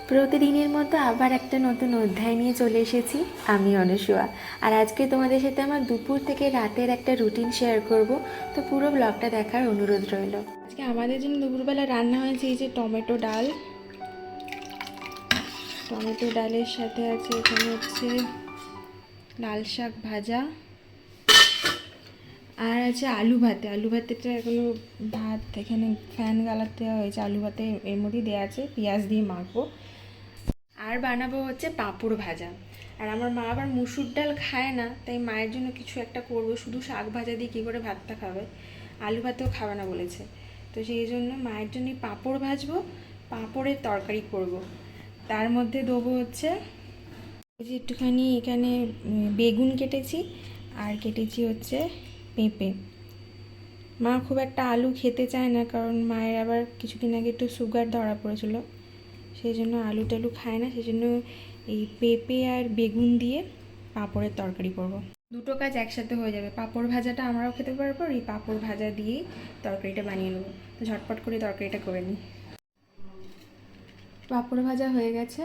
প্রতিদিনের মতো আবার একটা নতুন অধ্যায় নিয়ে চলে এসেছি আমি অনুসুয়া। আর আজকে তোমাদের সাথে আমার দুপুর থেকে রাতের একটা রুটিন শেয়ার করব, তো পুরো ব্লগটা দেখার অনুরোধ রইল। আজকে আমাদের জন্য দুপুরবেলা রান্না হয়েছে এই যে টমেটো ডাল, টমেটো ডালের সাথে আছে এখানে হচ্ছে লাল শাক ভাজা, আর আছে আলু ভাতে। আলু ভাতেটা এখনো ভাত এখানে ফ্যান গালাতে দেওয়া হয়েছে, আলু ভাতে এর মধ্যেই দেওয়া আছে, পেঁয়াজ দিয়ে মাখবো। আর বানাবো হচ্ছে পাঁপড় ভাজা। আর আমার মা আবার মুসুর ডাল খায় না, তাই মায়ের জন্য কিছু একটা করব। শুধু শাক ভাজা দিয়ে কী করে ভাতটা খাবে, আলু ভাতেও খাবে না বলেছে। তো সেই জন্য মায়ের জন্য পাঁপড় ভাজবো, পাঁপড়ের তরকারি করব। তার মধ্যে দেবো হচ্ছে এই যে একটুখানি এখানে বেগুন কেটেছি, আর কেটেছি হচ্ছে পেঁপে। মা খুব একটা আলু খেতে চায় না, কারণ মায়ের আবার কিছুদিন আগে একটু সুগার ধরা পড়েছিল, সেই জন্য আলু টালু খায় না। সেই জন্য এই পেঁপে আর বেগুন দিয়ে পাঁপড়ের তরকারি করব। দুটো কাজ একসাথে হয়ে যাবে, পাঁপড় ভাজাটা আমরাও খেতে পারবো, আর এই পাঁপড় ভাজা দিয়েই তরকারিটা বানিয়ে নেবো। তো ঝটপট করে তরকারিটা করে নিই। পাঁপড় ভাজা হয়ে গেছে,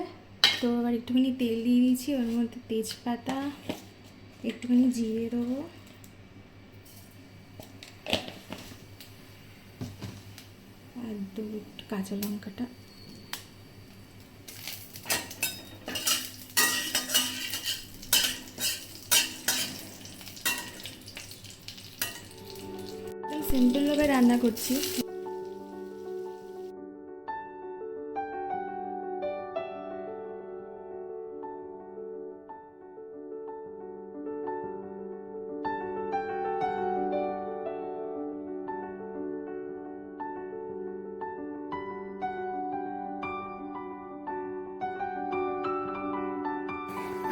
তো আবার একটুখানি তেল দিয়ে দিয়েছি, ওর মধ্যে তেজপাতা, একটুখানি জিরে দেবো, আর দেবো কাঁচা লঙ্কাটা। সিম্পলভাবে রান্না করছি।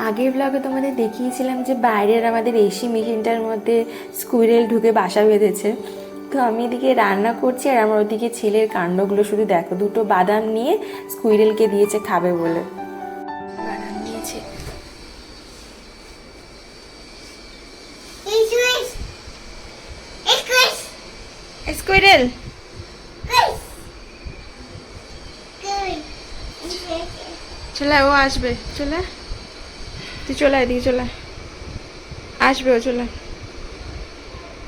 আগের ব্লগে তোমাদের দেখিয়েছিলাম যে বাইরের আমাদের এসি মেশিনটার মধ্যে স্কুইরেল ঢুকে বাসা বেঁধেছে। তো আমি এদিকে রান্না করছি, আর আমার ওদিকে ছেলের কাণ্ডগুলো শুধু দেখো। দুটো বাদাম নিয়ে স্কুইরেলকে দিয়েছে খাবে বলে। বাদাম নিয়েছে। স্কুইরেল চলে, ও আসবে, চলে তুই চলে এদিকে চলে, আসবে ও, চলে।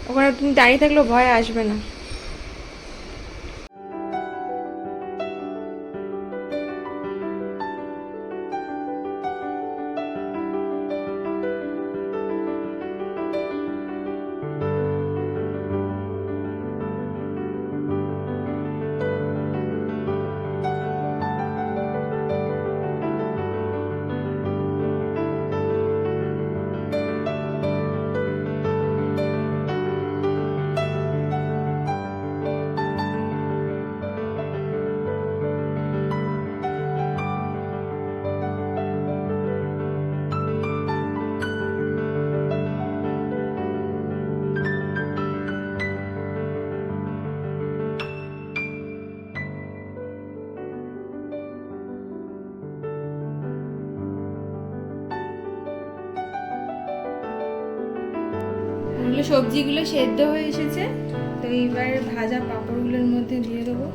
ওখানে তুমি দাঁড়িয়ে থাকলেও ভয় আসবে না। সবজিগুলো সেদ্ধ হয়ে এসেছে, তো এইবার ভাজা পাঁপড়গুলোর মধ্যে দিয়ে দেবো।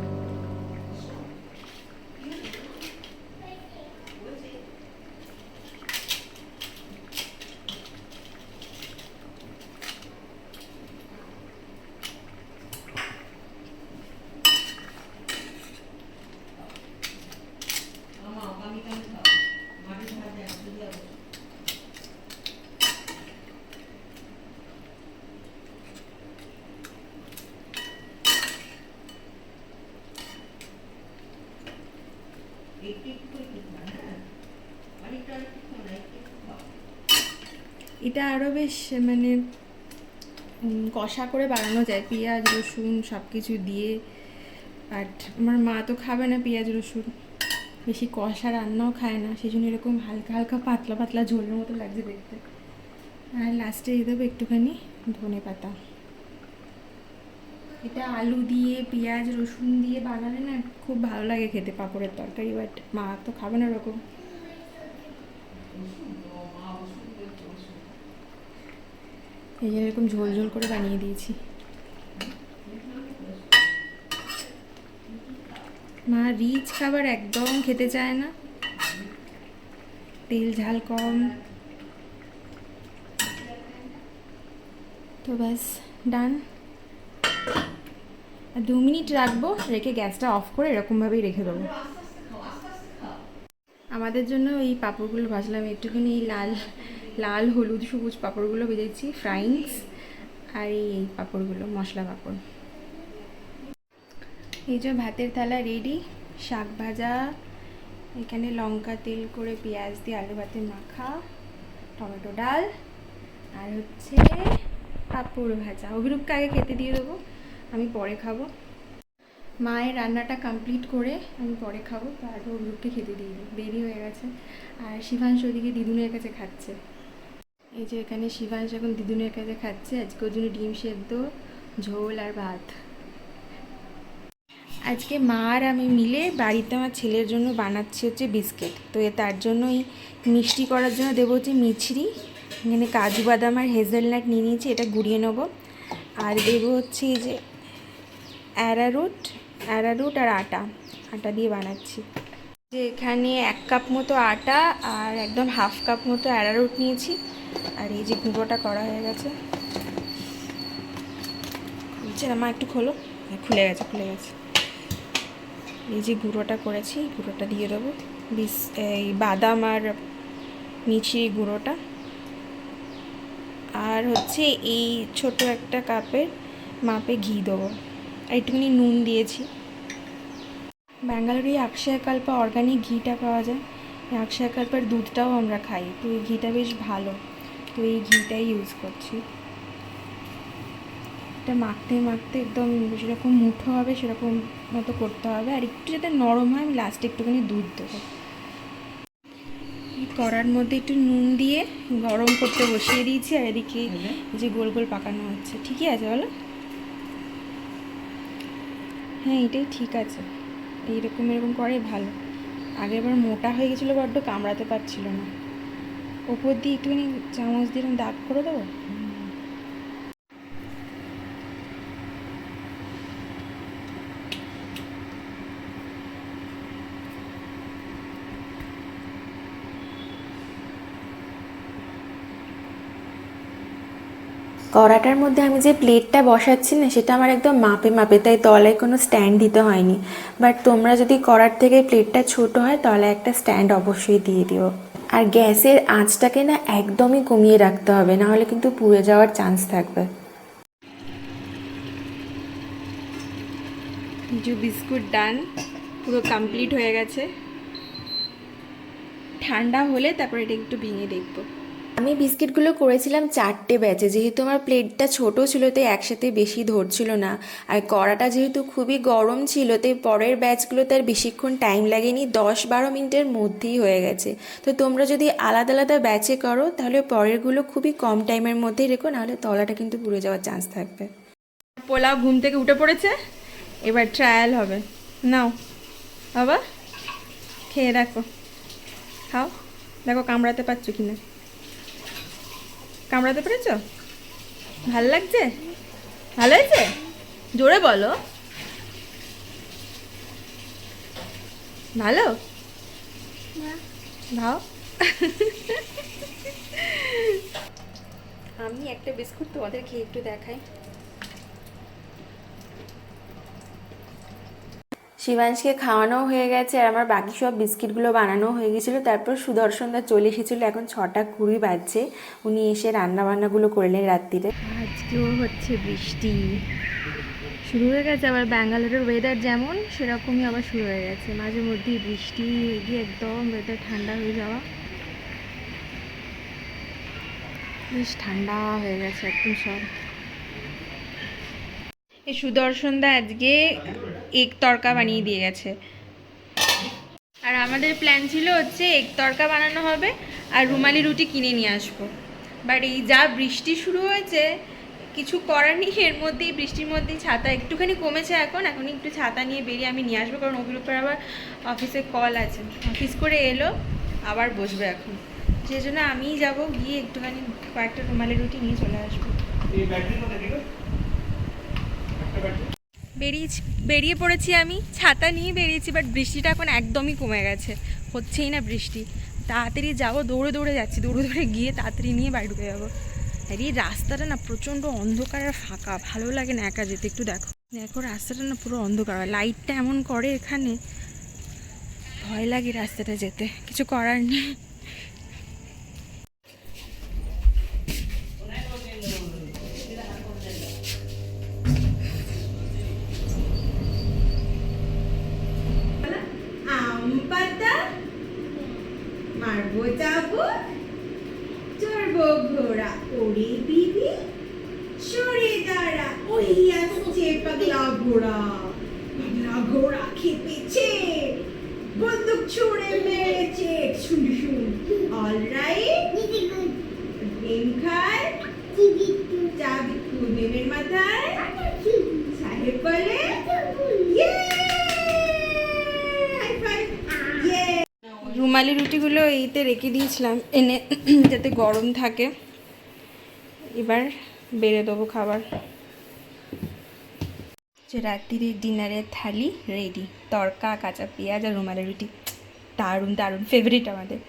এটা আরও বেশ মানে কষা করে বানানো যায়, পেঁয়াজ রসুন সব কিছু দিয়ে। বাট আমার মা তো খাবে না পেঁয়াজ রসুন, বেশি কষা রান্নাও খায় না, সেই জন্য এরকম হালকা হালকা পাতলা পাতলা ঝোলের মতো লাগছে দেখতে। আর লাস্টে দিয়ে দেবো একটুখানি ধনে পাতা। এটা আলু দিয়ে পেঁয়াজ রসুন দিয়ে বানালে না খুব ভালো লাগে খেতে পাঁপড়ের তরকারি, বাট মা তো খাবে না ওরকম। এই জন্য এরকম ঝোল ঝোল করে বানিয়ে দিয়েছি। মা রিচ খাবার একদম খেতে চায় না, তেল ঝাল কম। তো ব্যাস ডান। 2 মিনিট রাখবো, রেখে গ্যাসটা অফ করে এরকমভাবেই রেখে দেবো। আমাদের জন্য এই পাঁপড়গুলো ভাজলাম, একটুখানি লাল লাল হলুদ সবুজ পাঁপড়গুলো ভেজেছি, ফ্রাইংস। আর এই পাঁপড়গুলো মশলা পাঁপড়। এই যে ভাতের থালা রেডি, শাক ভাজা, এখানে লঙ্কা তেল করে পেঁয়াজ দিয়ে আলু ভাতে মাখা, টমেটো ডাল, আর হচ্ছে পাঁপড় ভাজা। অভিরূপকে আগে খেতে দিয়ে দেবো, আমি পরে খাবো। মায়ের রান্নাটা কমপ্লিট করে আমি পরে খাবো, তারপর অভিরূপকে খেতে দিয়ে দিই, দেরি হয়ে গেছে। আর শিবাংশ ওদিকে দিদুনের কাছে খাচ্ছে। এই যে এখানে শিবাংশ এখন দিদুনের কাছে খাচ্ছে, আজকে ওর জন্য ডিম সেদ্ধ, ঝোল আর ভাত। আজকে মা আর আমি মিলে বাড়িতে আমার ছেলের জন্য বানাচ্ছি হচ্ছে বিস্কিট। তো তার জন্যই মিষ্টি করার জন্য দেবো হচ্ছে মিছরি, এখানে কাজু বাদাম আর হেজেলনাট নিয়ে নিয়েছি, এটা গুঁড়িয়ে নেবো। আর দেবো হচ্ছে এই যে অ্যারারুট আর আটা দিয়ে বানাচ্ছি। যে এখানে 1 কাপ মতো আটা আর একদম হাফ কাপ মতো অ্যারারুট নিয়েছি। আর এই যে গুঁড়োটা করা হয়ে গেছে, বুঝছে না মা, একটু খোলো, খুলে গেছে। এই যে গুঁড়োটা করেছি, গুঁড়োটা দিয়ে দেবো, এই বাদাম আর মিছরি গুঁড়োটা। আর হচ্ছে এই ছোট একটা কাপের মাপে ঘি দেবো, আর একটুখানি নুন দিয়েছি। ব্যাঙ্গালোরে অক্ষয়কল্পা অর্গানিক ঘিটা পাওয়া যায়, অক্ষয়কল্পার দুধটাও আমরা খাই, তো এই ঘিটা বেশ ভালো, তো এই ঘিটাই ইউজ করছি। এটা মাখতে মাখতে একদম যেরকম মুঠো হবে সেরকম মতো করতে হবে, আর একটু যাতে নরম হয় আমি লাস্টে একটুখানি দুধ দেবো। কড়ার মধ্যে একটু নুন দিয়ে গরম করতে বসিয়ে দিয়েছি, আর এদিকে যে গোল গোল পাকানো হচ্ছে। ঠিকই আছে বলো? হ্যাঁ এটাই ঠিক আছে, এইরকম এরকম করে ভালো। আগেরবার মোটা হয়ে গেছিলো, বড্ড কামড়াতে পারছিল না। ওপর দিয়ে একটুখানি চামচ দিয়ে দাগ করে দেবো। কড়াটার মধ্যে আমি যে প্লেটটা বসাচ্ছি না, সেটা আমার একদম মাপে মাপে, তাই তলায় কোনো স্ট্যান্ড দিতে হয়নি। বাট তোমরা যদি কড়ার থেকে প্লেটটা ছোট হয় তাহলে একটা স্ট্যান্ড অবশ্যই দিয়ে দিও। আর গ্যাসের আঁচটাকে না একদমই কমিয়ে রাখতে হবে, না হলে কিন্তু পুড়ে যাওয়ার চান্স থাকবে। যে বিস্কুট ডান, পুরো কমপ্লিট হয়ে গেছে। ঠান্ডা হলে তারপর এটা একটু ভেঙে দেখবো। আমি বিস্কিটগুলো করেছিলাম 4টে ব্যাচে, যেহেতু আমার প্লেটটা ছোট ছিল তাই একসাথে বেশি ধরছিল না। আর কড়াটা যেহেতু খুবই গরম ছিল তাই পরের ব্যাচগুলোতে আর বেশিক্ষণ টাইম লাগেনি, 10-12 মিনিটের মধ্যেই হয়ে গেছে। তো তোমরা যদি আলাদা আলাদা ব্যাচে করো তাহলে পরেরগুলো খুবই কম টাইমের মধ্যেই রেখো, নাহলে তলাটা কিন্তু পুড়ে যাওয়ার চান্স থাকবে। পোলাও ঘুম থেকে উঠে পড়েছে, এবার ট্রায়াল হবে। নাও বাবা, খেয়ে দেখো, খাও, দেখো কামড়াতে পারছো কিনা। কামড়াতে পেরেছ? ভাল লাগছে? ভালো হয়েছে? জোরে বলো। ভালো? ভাও। আমি একটা বিস্কুট তোমাদের খেয়ে একটু দেখাই। শিবাংশকে খাওয়ানো হয়ে গেছে আর আমার বাকি সব বিস্কিটগুলো বানানো হয়ে গেছিলো। তারপর সুদর্শনদা চলে এসেছিলো, এখন 6টা 20 বাজছে। উনি এসে রান্নাবান্নাগুলো করলেন রাত্রিরে। আজকেও হচ্ছে বৃষ্টি শুরু হয়ে গেছে, আবার ব্যাঙ্গালোরের ওয়েদার যেমন সেরকমই আবার শুরু হয়ে গেছে। মাঝে মধ্যেই বৃষ্টি গিয়ে একদম ওয়েদার ঠান্ডা হয়ে যাওয়া, বেশ ঠান্ডা হয়ে গেছে একদম সব। এই সুদর্শনদা আজকে এগ তড়কা বানিয়ে দিয়ে গেছে, আর আমাদের প্ল্যান ছিল হচ্ছে এগ তড়কা বানানো হবে আর রুমালি রুটি কিনে নিয়ে আসবো। বাট এই যা বৃষ্টি শুরু হয়েছে, কিছু করার নেই, এর মধ্যেই বৃষ্টির মধ্যেই ছাতা একটুখানি কমেছে, এখন একটু ছাতা নিয়ে বেরিয়ে আমি নিয়ে আসবো, কারণ অভিরূপের আবার অফিসে কল আছে, অফিস করে এলো আবার বসবে এখন, সেই জন্য আমিই যাবো, গিয়ে একটুখানি কয়েকটা রুমালি রুটি নিয়ে চলে আসবো। বেরিয়ে পড়েছি আমি, ছাতা নিয়ে বেরিয়েছি, বাট বৃষ্টিটা এখন একদমই কমে গেছে, হচ্ছেই না বৃষ্টি। তাড়াতাড়ি যাবো, দৌড়ে দৌড়ে যাচ্ছি, দৌড়ে দৌড়ে গিয়ে তাড়াতাড়ি নিয়ে বাড়ি ঢুকে যাবো। আর এই রাস্তাটা না প্রচণ্ড অন্ধকার আর ফাঁকা, ভালো লাগে না একা যেতে। একটু দেখো দেখো রাস্তাটা না পুরো অন্ধকার, লাইটটা এমন করে এখানে, ভয় লাগে রাস্তাটা যেতে, কিছু করার নেই। মারবো যাবো, চড়বো ঘোড়া, ওরে দিদি সরে দাঁড়া, ওই আসছে পাগলা ঘোড়া। পাগলা ঘোড়া খেপেছে, বন্দুক ছুঁড়ে মেরেছে, শুন শুন। অলরাইট, ডিম খায়, চা বিস্কুট ডিমের মাথায়, সাহেব বলে হাই ফাইভ। রুমালি রুটিগুলো এইতে রেখে দিয়েছিলাম এনে, যাতে গরম থাকে। এবার বেড়ে দেবো খাবার। যে রাত্রির ডিনারের থালি রেডি, তড়কা, কাঁচা পেঁয়াজ আর রুমালি রুটি, দারুণ দারুণ, ফেভারিট আমাদের।